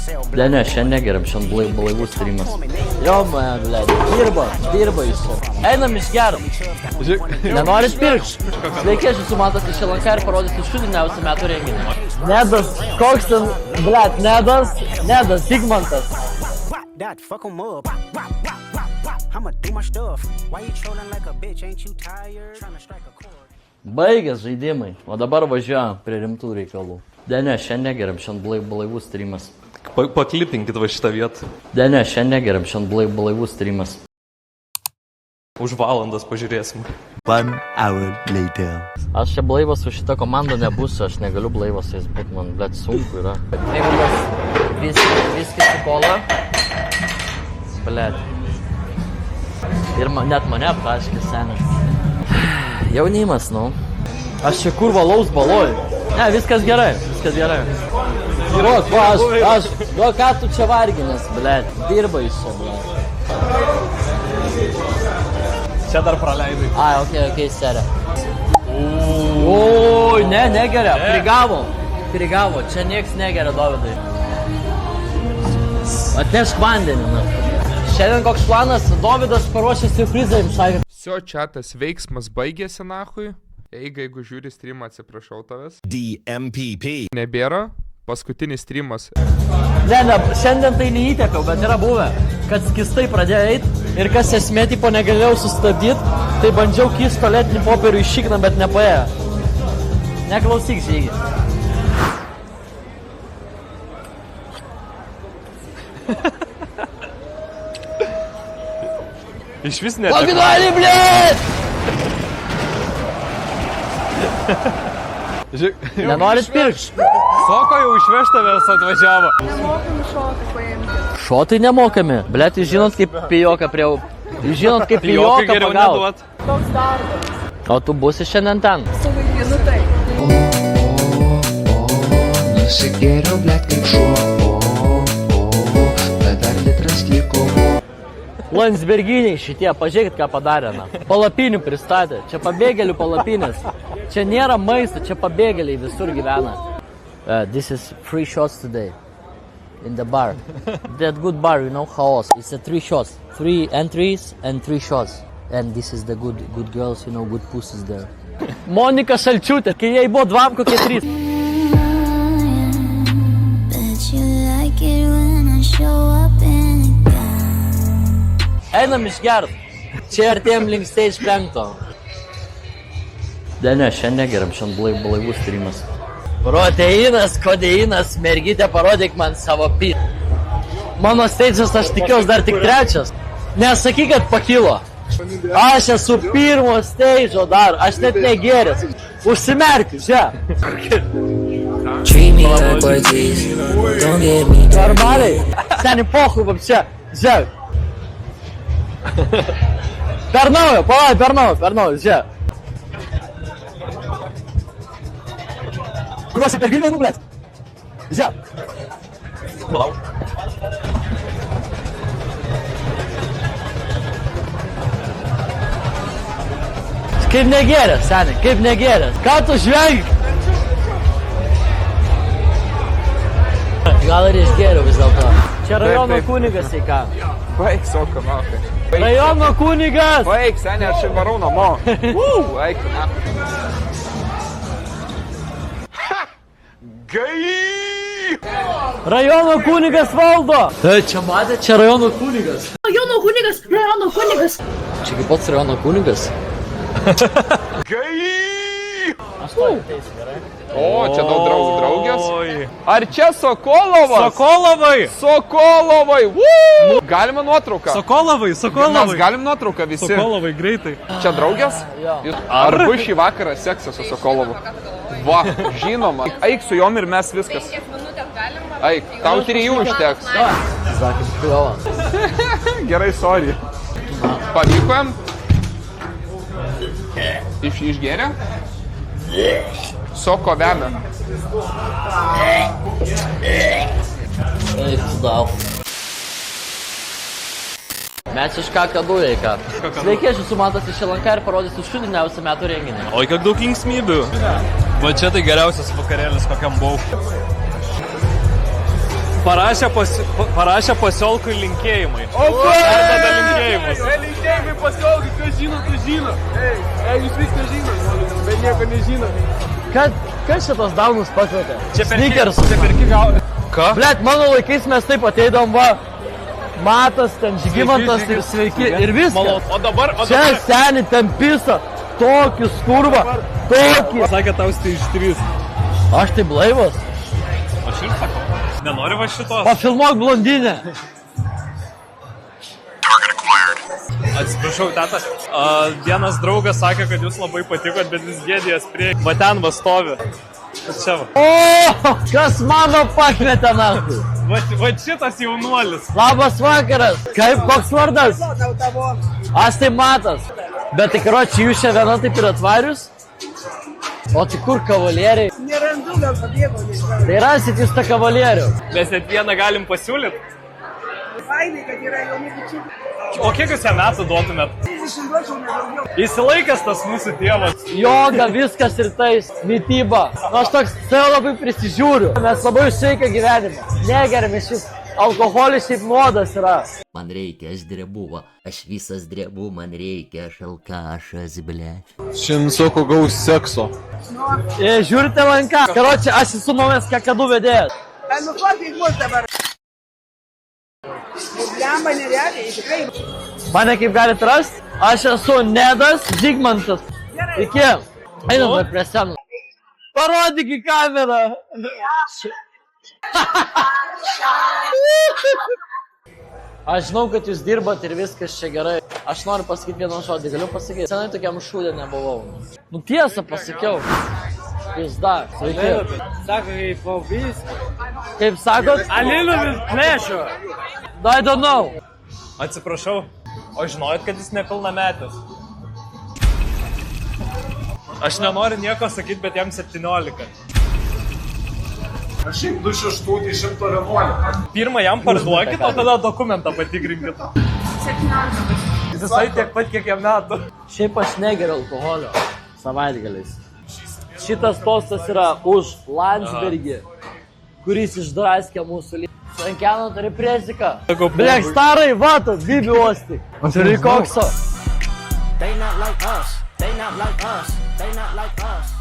Ne, šiandien negeriam, šiandien blaivus streamas. Jo, man, blėt, dirba iš čia. Einam išgeram. Nenorit pirkti? Sveiki, aš esu Mantas iš LNK ir parodysiu šūdiniausių metų renginį. Nedas, koks ten, blėt, Nedas, Zigmantas. Baigęs žaidimai, o dabar važiuojam prie rimtų reikalų. Ne, šiandien negeriam, šiandien blaivus streamas. Paklipinkit va šitą vietą. Ne, šiandien negeriam, šiandien blaivus streamas. Už valandas pažiūrėsim. 1 hour later. Aš čia blaivas su šita komanda nebūsiu, aš negaliu blaivas su jais būt, man, blėt, sunku yra. Mėgulas viskį su kola. Blėt. Ir net mane aptaškė seniai. Jaunimas, nu. Aš čia kur valaus baloju. Ne, viskas gerai. Duok, ką tu čia varginės, blėt. Dirba iš čia, blėt. Čia dar praleidai. Ai, okei, serė. Oi, negeria, prigavo, čia nieks negeria, Dovydai. Atnešk vandenį, na. Šiandien koks planas, Dovydas paruošė siurprizą jums sakė. Sio čiatas veiksmas baigėsi nahui. Jeigu žiūri streamą, atsiprašau tavęs. DMPP. Nebėra. Paskutinis streamas. Ne, šiandien tai neįtepiau, bet yra buvę, kad skistai pradėjo eit ir kas esmė tipo negalėjau sustabdyti, tai bandžiau kist tualetinį popierių į šikną, bet nepaėjo. Neklausyk, žygi. Iš vis net. Pagdali, blėt! Nenorit pirkti? Soko jau išveš tavęs atvažiavo. Nemokami šotai paimti. Šotai nemokami. Blėt, jūs žinot kaip pijoką pagaut. Toks darbas. O tu būsi šiandien ten? Su vaikinu tai. Nusigėriau, blėt, kaip šuo. Bet dar litras liko. Landsberginiai šitie, pažiūrėkit, ką padarė, na. Palapinių pristatė. Čia pabėgėlių palapinės. Čia nėra maisto, čia pabėgėliai visur gyvena. This is 3 shots today. In the bar. That good bar, you know, Chaos. It's a 3 shots. 3 entries and 3 shots. And this is the good girls, you know, good pussies there. Monika Šalčiūtė, kai jai buvo 2, kokie 3. Einam išgert. Čia artėjom link stage 5. Ne, šiandien negeriam, šiandien blaivus streamas. Proteinas, kodeinas, mergytė, parodyk man savo pį. Mano stage'as aš tikiuosi dar tik 3. Nesakyk, kad pakilo. Aš esu pirmo stage'o dar, aš net negeręs. Užsimerkiu, čia. Normaliai. Seni pohui, vapčia. Žiūrėk. Per naujo, per naujo, žiūrėk. Kuriuosi per Vilnių, blėt? Žiūrėk. Palauk. Kaip negeręs, seniai, kaip negeręs. Ką tu žvengi? Gal ir išgėriau vis dėlto. Čia rajono kunigas, į ką? Baig, Soko, nahui. Rajono kunigas! Baig, seniai, aš varau namo. Baig, nahui. Rajono kunigas valdo! Čia matė, čia rajono kunigas. Rajono kunigas. Čia kaip pats rajono kunigas. Aš to ateisiu, gerai? O, čia daug draugės. Ar čia Sokolovas? Sokolovai! Galima nuotrauką. Sokolovai. Mes galim nuotrauką visi. Sokolovai, greitai. Čia draugės? Jo. Ar bus šį vakarą seksas su Sokolovu? Va, žinoma. Eik su jom ir mes viskas. Eik, tau 3 užteks. Sakys, kliovas. Gerai, sorry. Pavyko jam? Išgėrė? Soko vemia. Eik, tu dau. Mes iš Kakadujai, ką. Sveiki, aš esu Mantas iš LNK ir parodysiu šūdiniausių metų renginį. Oi, kiek daug linksmybių. Va čia tai geriausias vakarėlis, kokiam buvau. Parašė pasiolkui linkėjimai. Perdada linkėjimus. Linkėjimai pasiolkai, kas žino, kas žino. Jūs viską žino, bet nieko nežino. Kas šitas daunus pakvietė? Čia Sneakers. perki gal. Ką? Blet, mano laikais mes taip ateidom, va. Matas, ten Žygimantas ir sveiki. Ir viskas. O dabar... Čia seni, ten pisa. Tokį skurvą. Tokį. Sakė tau iš 3. Aš tai blaivas. Aš ir sakau. Nenori va šitos. Pafilmuok blondinę. Atsiprašau, teta. Vienas draugas sakė, kad jūs labai patikot, bet jis gėdijas prie... Va ten va stovi. Čia va. O, kas mano pakvietė naktį? Va šitas jaunuolis. Labas vakaras. Kaip, koks vardas? Aš tai Matas. Bet tai karoči, jūs čia viena taip ir atvarius? O tai kur kavalieriai? Nerandu, gal pabėgo, nežinau. Tai rasit jūs tą kavalierių. Mes net vieną galim pasiūlyti. Fainai, kad yra jauni bičiuliai. O kiek jūs jam metų duotumėt? 30 duočiau, nedaugiau. Įsilaikęs tas mūsų tėvas. Joga, viskas ir tais, mityba. Nu, aš toks save labai prisižiūriu. Mes labai sveiką gyvenimą. Negeriam iš jis. Alkoholis šiaip nuodas yra. Man reikia, aš drebu, va. Aš visas drebu, man reikia, aš alkašas, ble. Šiandien sako gaus sekso. Žiūrite man ką. Karoči, aš esu naujas kakadų vedėjas. Nu, kokiai mus dabar? Blemba nerealiai, tikrai. Mane kaip galite rasti? Aš esu Nedas Zygmantas. Iki. Einame prie scenos. Parodyk į kamerą. Aš žinau, kad jūs dirbat ir viskas čia gerai. Aš noriu pasakyti vieną žodį, galiu pasakyti. Senai tokiam šūdė nebuvau. Nu tiesą pasakiau. Pizda. Sveiki. Sako, kaip paubys. Kaip sakot? Alinumis plėšio. I don't know. Atsiprašau, o žinojot, kad jis nepilnametis? Aš nenoriu nieko sakyti, bet jam 17. Aš šiaip 2611. Pirmą jam parduokit, o tada dokumentą patikrinkit. 17. Visai tiek pat, kiek jam metų. Šiaip aš negeriu alkoholio savaitgaliais. Šitas tostas yra už Landsbergį, kuris išdraskė mūsų lygį. Sankeno turi prieziką. Blek starai, vato, bibi uosti. Turi kokso. They not like us. They not like us. They not like us.